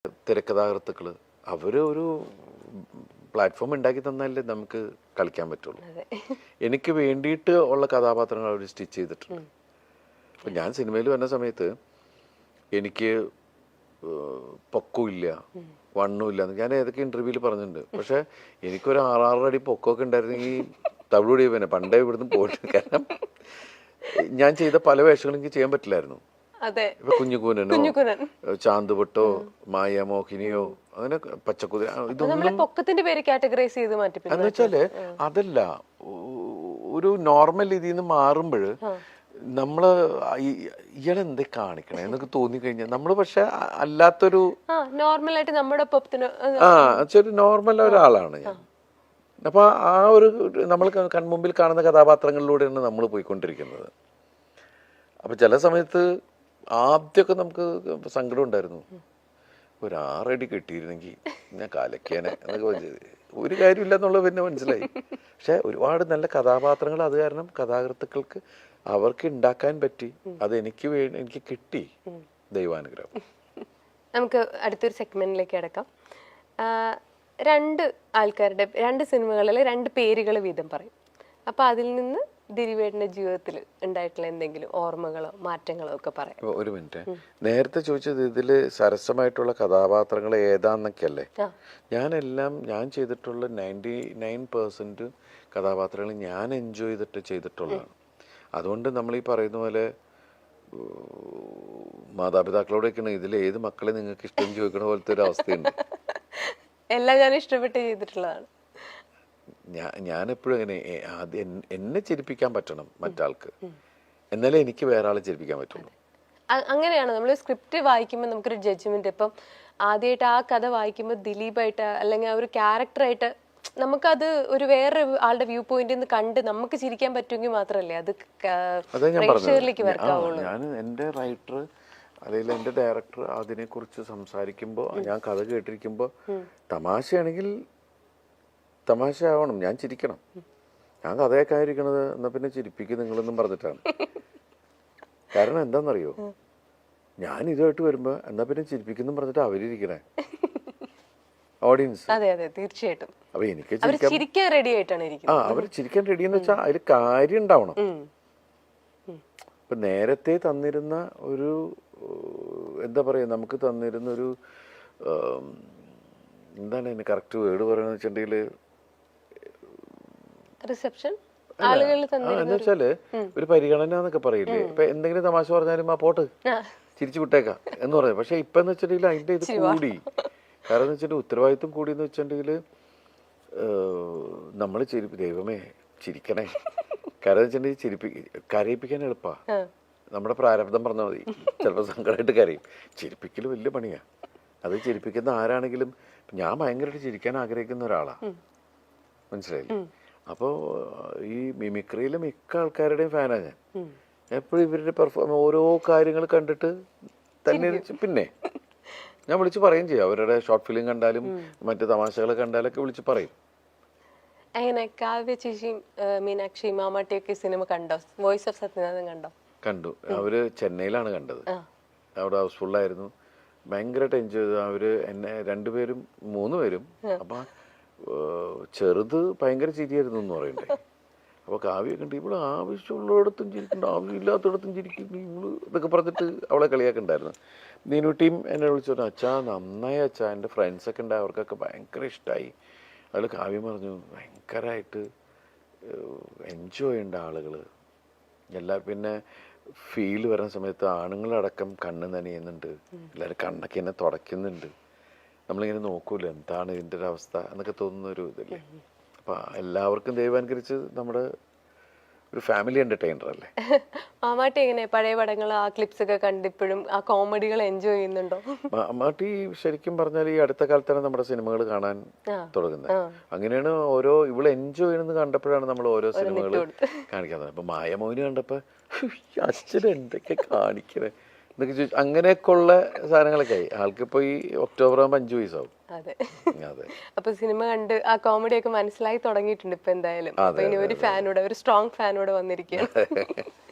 തിരക്കഥാകൃത്തുക്കള് അവര് ഒരു പ്ലാറ്റ്ഫോം ഉണ്ടാക്കി തന്നാലേ നമുക്ക് കളിക്കാൻ പറ്റുള്ളൂ. എനിക്ക് വേണ്ടിയിട്ട് ഉള്ള കഥാപാത്രങ്ങൾ അവർ സ്റ്റിച്ച് ചെയ്തിട്ടുണ്ട്. അപ്പം ഞാൻ സിനിമയിൽ വന്ന സമയത്ത് എനിക്ക് പൊക്കമില്ല, വണ്ണമില്ല എന്ന് ഞാൻ ഏതൊക്കെ ഇന്റർവ്യൂവിൽ പറഞ്ഞിട്ടുണ്ട്. പക്ഷെ എനിക്കൊരു 6-6 അടി പൊക്കമൊക്കെ ഉണ്ടായിരുന്നെങ്കിൽ തവിടുപൊടി പിന്നെ പണ്ടേ ഇവിടുന്ന് പോയിട്ട്. കാരണം ഞാൻ ചെയ്ത പല വേഷങ്ങളും എനിക്ക് ചെയ്യാൻ പറ്റില്ലായിരുന്നു. ഇപ്പൊ കുഞ്ഞുകൂനനോ ചാന്തുപൊട്ടോ മായമോഹിനിയോ അങ്ങനെ പച്ചക്കുതിര ഇതൊന്നും പൊക്കത്തിന്റെ പേര് കാറ്റഗറൈസ് ചെയ്ത് മാറ്റി. എന്ന് വെച്ചാല് അതല്ല, ഒരു നോർമൽ ഇതിൽ നിന്ന് മാറുമ്പോൾ നമ്മള് ഇയാളെന്തേ കാണിക്കണേ എന്നൊക്കെ തോന്നിക്കഴിഞ്ഞാൽ നമ്മള് പക്ഷെ അല്ലാത്തൊരു നോർമലായിട്ട് നമ്മുടെ നോർമൽ ഒരാളാണ് ഞാൻ. അപ്പൊ ആ ഒരു നമ്മൾ കൺമുമ്പിൽ കാണുന്ന കഥാപാത്രങ്ങളിലൂടെയാണ് നമ്മൾ പോയിക്കൊണ്ടിരിക്കുന്നത്. അപ്പൊ ചില സമയത്ത് ആദ്യമൊക്കെ നമുക്ക് സങ്കടം ഉണ്ടായിരുന്നു, ഒരു 6 അടി കിട്ടിയിരുന്നെങ്കിൽ ഞാൻ കാലക്കേനെ എന്നൊക്കെ ഒരു കാര്യമില്ല എന്നുള്ളത് പിന്നെ മനസ്സിലായി. പക്ഷെ ഒരുപാട് നല്ല കഥാപാത്രങ്ങൾ അത് കാരണം കഥാകൃത്തുക്കൾക്ക് അവർക്ക് ഉണ്ടാക്കാൻ പറ്റി. അത് എനിക്ക് കിട്ടി, ദൈവാനുഗ്രഹം. നമുക്ക് അടുത്തൊരു സെഗ്മെന്റിലേക്ക് അടക്കാം. 2 ആൾക്കാരുടെ 2 സിനിമകളിലെ 2 പേരുകൾ വീതം പറയും. അപ്പൊ അതിൽ നിന്ന് ദിലീപേട്ടന്റെ ജീവിതത്തിൽ ഉണ്ടായിട്ടുള്ള എന്തെങ്കിലും ഓർമ്മകളോ മാറ്റങ്ങളോ ഒക്കെ പറയാം. ഒരു മിനിറ്റ്, നേരത്തെ ചോദിച്ചത് ഇതില് സരസമായിട്ടുള്ള കഥാപാത്രങ്ങൾ ഏതാന്നൊക്കെ അല്ലേ? ഞാൻ ചെയ്തിട്ടുള്ള 99% കഥാപാത്രങ്ങൾ ഞാൻ എൻജോയ് ചെയ്തിട്ട് ചെയ്തിട്ടുള്ളതാണ്. അതുകൊണ്ട് നമ്മൾ ഈ പറയുന്ന പോലെ മാതാപിതാക്കളോടൊക്കെയാണ് ഇതിൽ ഏത് മക്കളെ നിങ്ങൾക്ക് ഇഷ്ടം ചോദിക്കണ പോലത്തെ ഒരു അവസ്ഥയുണ്ട്. എല്ലാം ഞാൻ ഇഷ്ടപ്പെട്ട് ചെയ്തിട്ടുള്ളതാണ്. ഞാൻ എപ്പോഴും അങ്ങനെ എന്നെ ചിരിപ്പിക്കാൻ പറ്റണം മറ്റാൾക്ക്, എന്നാലേ എനിക്ക് വേറെ ആളെ ചിരിപ്പിക്കാൻ പറ്റുള്ളൂ. അങ്ങനെയാണ് നമ്മൾ സ്ക്രിപ്റ്റ് വായിക്കുമ്പോൾ നമുക്കൊരു ജഡ്ജ്മെന്റ്. ഇപ്പം ആദ്യമായിട്ട് ആ കഥ വായിക്കുമ്പോൾ ദിലീപായിട്ട് അല്ലെങ്കിൽ ആ ഒരു ക്യാരക്ടറായിട്ട് നമുക്കത് ഒരു വേറെ ആളുടെ വ്യൂ പോയിന്റിൽ നിന്ന് കണ്ട് നമുക്ക് ചിരിക്കാൻ പറ്റുമെങ്കിൽ മാത്രമല്ലേ അത് പ്രേക്ഷകരിലേക്ക് വർക്കാവുള്ളൂ. ഞാൻ എൻ്റെ റൈറ്റർ അല്ലെങ്കിൽ എൻ്റെ ഡയറക്ടർ അതിനെക്കുറിച്ച് സംസാരിക്കുമ്പോൾ ഞാൻ കഥ കേട്ടിരിക്കുമ്പോൾ തമാശയാണെങ്കിൽ തമാശ ആവണം, ഞാൻ ചിരിക്കണം. ഞാൻ കഥയൊക്കെ ആയിരിക്കണത് എന്നാ പിന്നെ ചിരിപ്പിക്കും നിങ്ങളെന്നും പറഞ്ഞിട്ടാണ്. കാരണം എന്താണെന്നറിയോ, ഞാൻ ഇതുമായിട്ട് വരുമ്പോ എന്നാ പിന്നെ ചിരിപ്പിക്കുന്നു പറഞ്ഞിട്ട് അവരിയ്ക്കണേ ഓഡിയൻസ്. തീർച്ചയായിട്ടും. അപ്പൊ എനിക്ക് ചിരിക്കാൻ റെഡി ആയിട്ടാണ് അവര് ചിരിക്കാൻ റെഡി എന്ന് വെച്ചാൽ അതിൽ കാര്യം ഉണ്ടാവണം. ഇപ്പൊ നേരത്തെ തന്നിരുന്ന ഒരു എന്താ പറയാ, നമുക്ക് തന്നിരുന്ന ഒരു എന്താണ് അതിന് കറക്റ്റ് വേർഡ് പറയുന്നത് വെച്ചിട്ടുണ്ടെങ്കിൽ റിസപ്ഷൻ എന്ന് വെച്ചാല് ഒരു പരിഗണന എന്നൊക്കെ പറയില്ലേ. ഇപ്പൊ എന്തെങ്കിലും തമാശ പറഞ്ഞാലും ആ പോട്ട് ചിരിച്ചു വിട്ടേക്കാം എന്ന് പറഞ്ഞു. പക്ഷെ ഇപ്പൊ എന്ന് വെച്ചിട്ടുണ്ടെങ്കിൽ അതിന്റെ ഇത് കൂടി. കാരണം എന്ന് വെച്ചിട്ടുണ്ടെങ്കിൽ ഉത്തരവാദിത്വം കൂടി എന്ന് വെച്ചിട്ടുണ്ടെങ്കിൽ നമ്മള് ദൈവമേ ചിരിക്കണേ. കാരണം വെച്ചിട്ടുണ്ടെങ്കിൽ കരയിപ്പിക്കാൻ എളുപ്പാ, നമ്മുടെ പ്രാരബ്ധം പറഞ്ഞാൽ മതി. ചിലപ്പോൾ സങ്കടമായിട്ട് കരയും. ചിരിപ്പിക്കൽ വലിയ പണിയാ. അത് ചിരിപ്പിക്കുന്ന ആരാണെങ്കിലും ഞാൻ ഭയങ്കരമായിട്ട് ചിരിക്കാൻ ആഗ്രഹിക്കുന്ന ഒരാളാ, മനസ്സിലായില്ലേ? അപ്പോൾ ഈ മിമിക്രിയിലെ മിക്ക ആൾക്കാരുടെയും ഫാനാണ് ഞാൻ. എപ്പോഴും ഇവരുടെ ഓരോ കാര്യങ്ങൾ കണ്ടിട്ട് തന്നെ പിന്നെ ഞാൻ വിളിച്ച് പറയും ചെയ്യും. അവരുടെ ഷോർട്ട് ഫിലിം കണ്ടാലും മറ്റു തമാശകൾ കണ്ടാലൊക്കെ വിളിച്ച് പറയും. എങ്ങനെ കാവ്യ ചേച്ചിയും മീനാക്ഷി മാമാട്ടിയൊക്കെ സിനിമ കണ്ടോ? വോയിസ് ഓഫ് സത്യനാഥൻ കണ്ടോ? കണ്ടു. അവര് ചെന്നൈയിലാണ് കണ്ടത്. അവിടെ ഹൗസ്ഫുള്ളായിരുന്നു. ഭയങ്കരമായിട്ട് എൻജോയ് ചെയ്തു. അവര് എന്നെ 2 പേരും 3 പേരും. അപ്പൊ ചെറുത് ഭയങ്കര ചിരിയായിരുന്നു എന്ന് പറയണ്ടേ. അപ്പൊ കാവ്യ കണ്ട് ഇവള് ആവശ്യമുള്ളിടത്തും ചിരിക്കണ്ട, ആവശ്യമില്ലാത്തടത്തും ചിരിക്കുന്നു ഇവള് ഇതൊക്കെ പറഞ്ഞിട്ട് അവളെ കളിയാക്കുണ്ടായിരുന്നു. നീനുട്ടിയും എന്നെ വിളിച്ചു പറഞ്ഞു, അച്ഛാ നന്നായി അച്ഛാ, എൻ്റെ ഫ്രണ്ട്സൊക്കെ ഉണ്ട്, അവർക്കൊക്കെ ഭയങ്കര ഇഷ്ടമായി. അതിൽ കാവ്യം പറഞ്ഞു ഭയങ്കരമായിട്ട് എൻജോയ് ചെയ്യേണ്ട ആളുകള് എല്ലാവരും. പിന്നെ ഫീൽ വരുന്ന സമയത്ത് ആണുങ്ങളടക്കം കണ്ണ് നനയുന്നുണ്ട്, എല്ലാവരും കണ്ണൊക്കെ എന്നെ തുടയ്ക്കുന്നുണ്ട്. നമ്മളിങ്ങനെ നോക്കൂല എന്താണ് ഇതിൻ്റെ ഒരു അവസ്ഥ എന്നൊക്കെ തോന്നുന്ന ഒരു ഇതല്ലേ. അപ്പൊ എല്ലാവർക്കും ദൈവാനുകരിച്ച് നമ്മുടെ ഒരു ഫാമിലി എന്റർടൈനർ അല്ലേ. മാമാട്ടി എങ്ങനെ പഴയ പടങ്ങൾ ആ ക്ലിപ്സ് ഒക്കെ കണ്ടിപ്പോഴും ആ കോമഡികൾ എൻജോയ് ചെയ്യുന്നുണ്ടോ? മാമാട്ടി ശരിക്കും പറഞ്ഞാൽ ഈ അടുത്ത കാലത്താണ് നമ്മുടെ സിനിമകൾ കാണാൻ തുടങ്ങുന്നത്. അങ്ങനെയാണ് ഇവള് എൻജോയ് ചെയ്യുന്നത് കണ്ടപ്പോഴാണ് നമ്മൾ ഓരോ സിനിമകൾ കാണിക്കാൻ. അപ്പൊ മായമോഹിനി കണ്ടപ്പോ അച്ഛൻ എന്തൊക്കെ കാണിക്കണേ എന്നൊക്കെ ചോദിച്ചു. അങ്ങനെയൊക്കെ ഉള്ള സാധനങ്ങളൊക്കെ ആയി. ആൾക്കിപ്പോൾ ഈ ഒക്ടോബർ ആകുമ്പോൾ 5 വയസ്സാവും. അതെ. അതെ. അപ്പൊ സിനിമ കണ്ട് ആ കോമഡി ഒക്കെ മനസ്സിലായി തുടങ്ങിയിട്ടുണ്ട് ഇപ്പൊ എന്തായാലും. അപ്പൊ ഇനി ഒരു ഫാനോട്, ഒരു സ്ട്രോങ് ഫാനോട് വന്നിരിക്കുകയാണ്.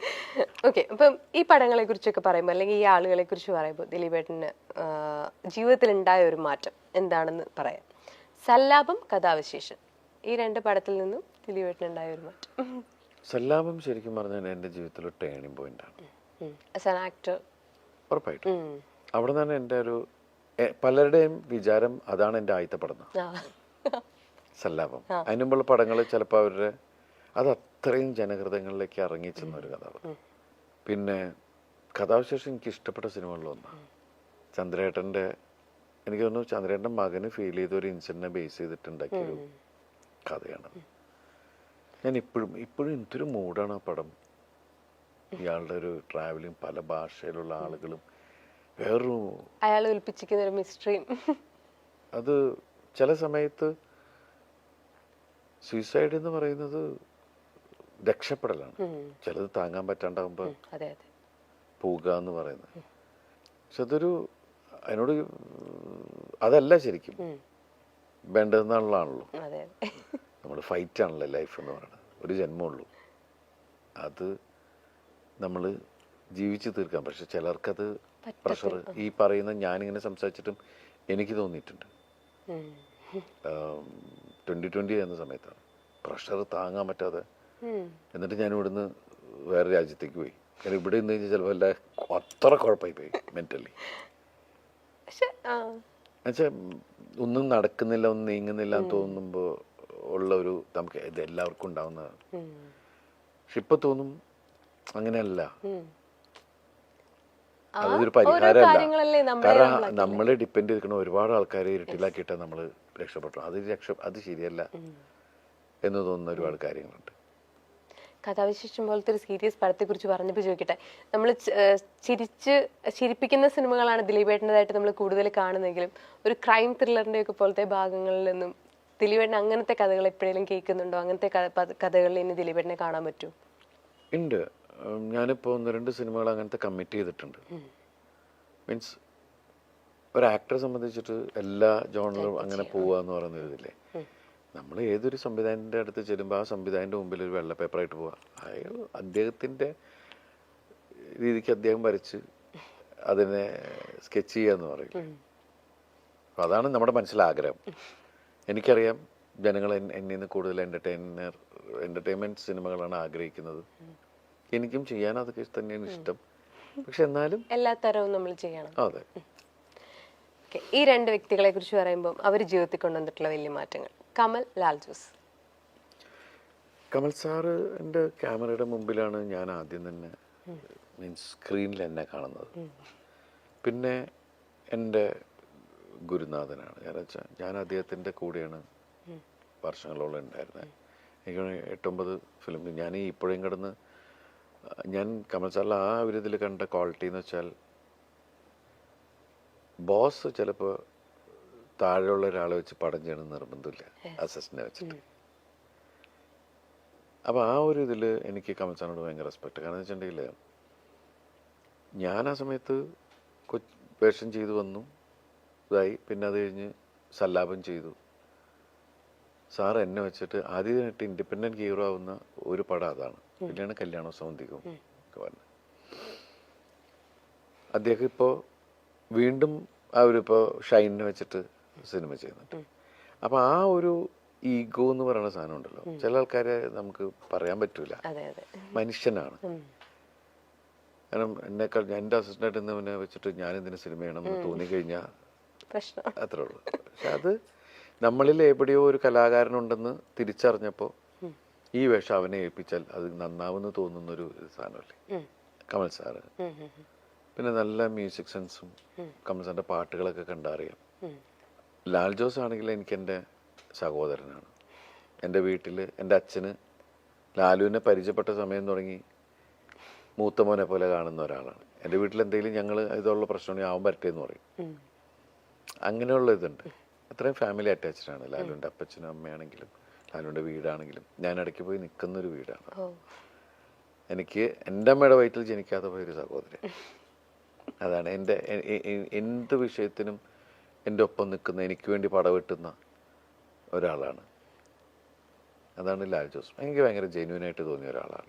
ഓക്കെ, അപ്പം ഈ പടങ്ങളെ കുറിച്ചൊക്കെ പറയുമ്പോൾ അല്ലെങ്കിൽ ഈ ആളുകളെ കുറിച്ച് പറയുമ്പോൾ ദിലീപേട്ടന് ജീവിതത്തിൽ ഉണ്ടായ ഒരു മാറ്റം എന്താണെന്ന് പറയാം. സല്ലാപം, കഥാവിശേഷം, ഈ 2 പടത്തിൽ നിന്നും ദിലീപേട്ടന് ഉണ്ടായ ഒരു മാറ്റം. സല്ലാപം ശരിക്കും പറഞ്ഞാൽ എൻ്റെ ജീവിതത്തിലൊരു ടേണിംഗ് പോയിന്റാണ്. ആസ് ആൻ ആക്ടർ ഉറപ്പായിട്ടും അവിടെ നിന്നാണ് എൻ്റെ ഒരു പലരുടെയും വിചാരം അതാണ് എൻ്റെ ആദ്യത്തെ പടം സല്ലാപം. അതിന് മുമ്പുള്ള പടങ്ങൾ ചിലപ്പോൾ അവരുടെ അത് അത്രയും ജനഹൃദയങ്ങളിലേക്ക് ഇറങ്ങി ചെന്ന ഒരു കഥ. പിന്നെ കഥാവിശേഷം എനിക്ക് ഇഷ്ടപ്പെട്ട സിനിമകളിലൊന്നാണ്. ചന്ദ്രേട്ടൻ്റെ, എനിക്ക് തോന്നുന്നു ചന്ദ്രേട്ടൻ്റെ മകന് ഫീൽ ചെയ്ത ഒരു ഇൻസിഡൻറ്റിനെ ബേസ് ചെയ്തിട്ടുണ്ടാക്കിയൊരു കഥയാണ്. ഞാൻ ഇപ്പോഴും എന്തൊരു മൂഡാണ് ആ പടം. ഇയാളുടെ ഒരു ട്രാവലിങ്, പല ഭാഷയിലുള്ള ആളുകളും, വേറൊരു അയാൾ ഒളിപ്പിച്ചിരിക്കുന്ന ഒരു മിസ്റ്ററിയും. അത് ചില സമയത്ത് സൂയിസൈഡ് എന്ന് പറയുന്നത് രക്ഷപ്പെടലാണ്. ചിലത് താങ്ങാൻ പറ്റാണ്ടാകുമ്പോൾ പോവുക എന്ന് പറയുന്നത്. പക്ഷെ അതൊരു അതിനോട് അതല്ല ശരിക്കും വേണ്ടതെന്നുള്ളതാണല്ലോ. നമ്മൾ ഫൈറ്റ് ആണല്ലോ ലൈഫ് എന്ന് പറയുന്നത്. ഒരു ജന്മമുള്ളൂ, അത് നമ്മൾ ജീവിച്ചു തീർക്കാം. പക്ഷെ ചിലർക്കത് പ്രഷർ, ഈ പറയുന്ന ഞാനിങ്ങനെ സംസാരിച്ചിട്ടും എനിക്ക് തോന്നിയിട്ടുണ്ട് 2020 എന്ന സമയത്താണ് പ്രഷർ താങ്ങാൻ പറ്റാതെ. എന്നിട്ട് ഞാൻ ഇവിടുന്ന് വേറെ രാജ്യത്തേക്ക് പോയി. കാരണം ഇവിടെ നിന്ന് കഴിഞ്ഞാൽ ചിലപ്പോൾ എല്ലാ അത്ര കുഴപ്പമായി പോയി മെന്റലി. എന്നുവെച്ചാൽ ഒന്നും നടക്കുന്നില്ല, ഒന്നും നീങ്ങുന്നില്ല എന്ന് തോന്നുമ്പോൾ ഉള്ള ഒരു, നമുക്ക് ഇത് എല്ലാവർക്കും ഉണ്ടാവുന്നതാണ്. പക്ഷെ ഇപ്പൊ തോന്നും അങ്ങനെയല്ല, അതൊരു പരിഹാരമല്ല. കാരണം നമ്മളെ ഡിപ്പെൻഡ് ചെയ്തിരിക്കുന്ന ഒരുപാട് ആൾക്കാരെ ഇരുട്ടിലാക്കിയിട്ട് നമ്മൾ രക്ഷപ്പെട്ടു. അത് ശരിയല്ല എന്ന് തോന്നുന്ന ഒരുപാട് കാര്യങ്ങളുണ്ട്. കഥാവിശേഷം പോലത്തെ ഒരു സീരിയസ് പടത്തെ കുറിച്ച് പറഞ്ഞപ്പോൾ ചോദിക്കട്ടെ, നമ്മൾ ചിരിപ്പിക്കുന്ന സിനിമകളാണ് ദിലീപേട്ടൻ്റെതായിട്ട് നമ്മൾ കൂടുതൽ കാണുന്നെങ്കിലും ഒരു ക്രൈം ത്രില്ലറിന്റെ ഒക്കെ പോലത്തെ ഭാഗങ്ങളിൽ നിന്നും ദിലീപേട്ടൻ അങ്ങനത്തെ കഥകൾ എപ്പോഴെങ്കിലും കേൾക്കുന്നുണ്ടോ? അങ്ങനത്തെ കഥകളിൽ ഇനി ദിലീപേട്ടനെ കാണാൻ പറ്റുമോ? ഉണ്ട്. ഞാനിപ്പോൾ 1-2 സിനിമകൾ അങ്ങനത്തെ കമ്മിറ്റ് ചെയ്തിട്ടുണ്ട്. മീൻസ് ഒരു ആക്ടറെ സംബന്ധിച്ചിട്ട് എല്ലാ ജോണറും അങ്ങനെ പോവുക എന്ന് പറയുന്ന ഇതില്ലേ. നമ്മൾ ഏതൊരു സംവിധായകൻ്റെ അടുത്ത് ചെല്ലുമ്പോൾ ആ സംവിധായകൻ്റെ മുമ്പിൽ ഒരു വെള്ള പേപ്പറായിട്ട് പോവുക. അയാൾ അദ്ദേഹത്തിൻ്റെ രീതിക്ക് അദ്ദേഹം വരച്ച് അതിനെ സ്കെച്ച് ചെയ്യുക എന്ന് പറയും. അപ്പം അതാണ് നമ്മുടെ മനസ്സിലാഗ്രഹം. എനിക്കറിയാം ജനങ്ങൾ എന്നിൽ നിന്ന് കൂടുതൽ എൻ്റർടൈൻമെൻറ്റ് സിനിമകളാണ് ആഗ്രഹിക്കുന്നത്. എനിക്കും ചെയ്യാൻ അതൊക്കെ തന്നെയാണ് ഇഷ്ടം. പക്ഷെ എന്നാലും എല്ലാ തരവും നമ്മൾ ചെയ്യണം. അതെ. ഈ 2 വ്യക്തികളെ കുറിച്ച് പറയുമ്പോൾ അവർ ജീവിതത്തിൽ കൊണ്ടുവന്നിട്ടുള്ള വലിയ മാറ്റങ്ങൾ. കമൽ, ലാൽ ജോസ്. കമൽ സാറ് എൻ്റെ ക്യാമറയുടെ മുമ്പിലാണ് ഞാൻ ആദ്യം തന്നെ മീൻസ് സ്ക്രീനിൽ എന്നെ കാണുന്നത്. പിന്നെ എൻ്റെ ഗുരുനാഥനാണ്. കാരണം വെച്ചാൽ ഞാൻ അദ്ദേഹത്തിൻ്റെ കൂടെയാണ് വർഷങ്ങളോളം ഉണ്ടായിരുന്നത്. എനിക്ക് 8-9 ഫിലിം ഞാൻ ഇപ്പോഴും കിടന്ന് ഞാൻ കമൽ സാറിൽ ആ ഒരു ഇതിൽ കണ്ട ക്വാളിറ്റി എന്ന് വെച്ചാൽ, ബോസ് ചിലപ്പോൾ താഴെയുള്ള ഒരാളെ വെച്ച് പടം ചെയ്യണമെന്ന് നിർബന്ധമില്ല, അസിസ്റ്റന്റിനെ വെച്ചിട്ട്. അപ്പോൾ ആ ഒരു ഇതിൽ എനിക്ക് കമൽ സാറിനോട് ഭയങ്കര റെസ്പെക്ട്. കാരണം വെച്ചിട്ടുണ്ടെങ്കിൽ ഞാൻ ആ സമയത്ത് വേഷം ചെയ്തു വന്നു, ഇതായി. പിന്നെ അത് കഴിഞ്ഞ് സല്ലാപം ചെയ്തു. സാർ എന്നെ വെച്ചിട്ട് ആദ്യമായിട്ട് ഇൻഡിപെൻഡൻറ്റ് ഹീറോ ആവുന്ന ഒരു പടം അതാണ്. പിന്നെയാണ് കല്യാണവും സൗന്ദര്യവും ഒക്കെ വന്നത്. അദ്ദേഹം ഇപ്പോൾ വീണ്ടും ആ ഒരു ഇപ്പോൾ ഷൈനിനെ വെച്ചിട്ട് സിനിമ ചെയ്യുന്നുണ്ട്. അപ്പോൾ ആ ഒരു ഈഗോ എന്ന് പറയുന്ന സാധനം ഉണ്ടല്ലോ, ചില ആൾക്കാരെ നമുക്ക് പറയാൻ പറ്റൂല. മനുഷ്യനാണ്. കാരണം എന്നെക്കാൾ എൻ്റെ അസിസ്റ്റൻ്റായിട്ട് ഇന്നവനെ വെച്ചിട്ട് ഞാനെന്തിനു സിനിമ ചെയ്യണമെന്ന് തോന്നിക്കഴിഞ്ഞാൽ അത്രേ ഉള്ളൂ. പക്ഷെ അത് നമ്മളിൽ എവിടെയോ ഒരു കലാകാരനുണ്ടെന്ന് തിരിച്ചറിഞ്ഞപ്പോൾ ഈ വേഷം അവനെ ഏൽപ്പിച്ചാൽ അത് നന്നാവുമെന്ന് തോന്നുന്നൊരു സാധനമല്ലേ കമൽ സാറ്. പിന്നെ നല്ല മ്യൂസിക് സെൻസും കമൽ സാറിൻ്റെ പാട്ടുകളൊക്കെ കണ്ടറിയാം. ലാൽ ജോസ് ആണെങ്കിൽ എനിക്ക് എൻ്റെ സഹോദരനാണ്. എൻ്റെ വീട്ടിൽ എൻ്റെ അച്ഛന് ലാലുവിനെ പരിചയപ്പെട്ട സമയം തുടങ്ങി മൂത്ത മോനെ പോലെ കാണുന്ന ഒരാളാണ്. എൻ്റെ വീട്ടിൽ എന്തെങ്കിലും ഞങ്ങൾ ഇതുള്ള പ്രശ്നമാണെങ്കിൽ അവൻ വരട്ടെ എന്ന് പറയും. അങ്ങനെയുള്ള ഇതുണ്ട്. അത്രയും ഫാമിലി അറ്റാച്ച്ഡ് ആണ്. ലാലുവിൻ്റെ അപ്പച്ചനും അമ്മയാണെങ്കിലും ലാലുവിൻ്റെ വീടാണെങ്കിലും ഞാൻ ഇടയ്ക്ക് പോയി നിൽക്കുന്നൊരു വീടാണ്. എനിക്ക് എൻ്റെ അമ്മയുടെ വയറ്റിൽ ജനിക്കാതെ പോയൊരു സഹോദരൻ. അതാണ് എൻ്റെ എന്ത് വിഷയത്തിനും എൻ്റെ ഒപ്പം നിൽക്കുന്ന, എനിക്ക് വേണ്ടി പടവെട്ടുന്ന ഒരാളാണ്. അതാണ് ലാൽ ജോസ്. എനിക്ക് ഭയങ്കര ജെന്യൂനായിട്ട് തോന്നിയ ഒരാളാണ്.